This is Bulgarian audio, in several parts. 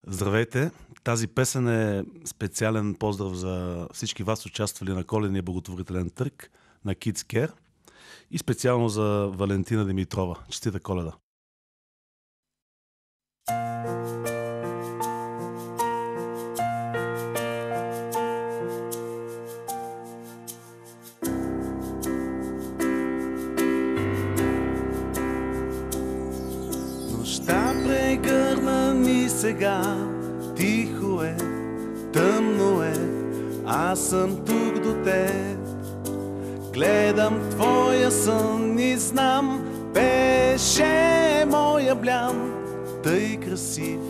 Здравейте! Тази песен е специален поздрав за всички вас, участвали на коледния благотворителен търг на Kids Care и специално за Валентина Димитрова. Честита Коледа! Нощта прегърна ни сега, тихо е, тъмно е, аз съм тук до теб. Гледам твоя сън и знам, беше моя блям, тъй красив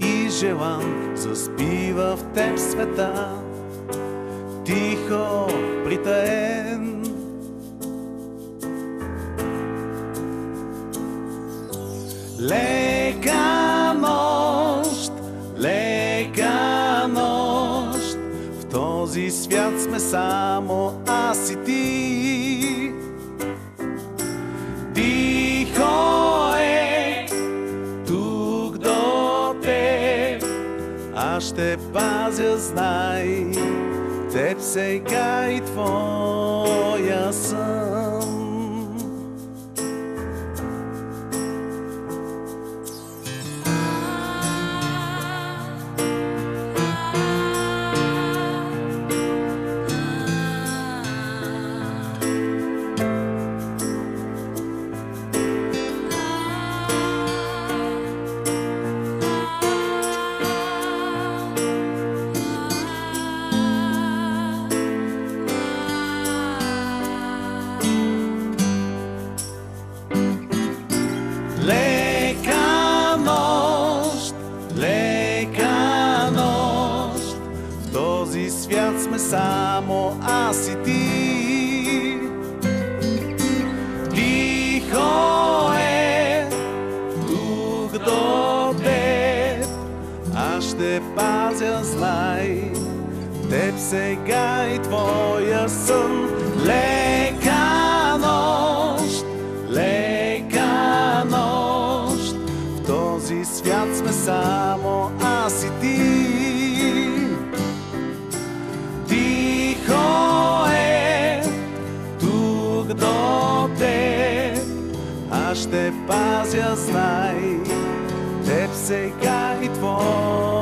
и желан, заспива в теб света, тихо, притаен. Лека нощ, в този свят сме само аз и ти. Тихо е тук до теб, аз ще пазя, знай, теб сега и твоя сън. Лека нощ, в този свят сме само аз и ти. Тихо е тук до теб, аз ще пазя, знай, теб сега и твоя сън. Лека нощ, в този свят сме само аз и ти. Тихо е тук до теб, аз ще пазя, знай, теб сега и твоя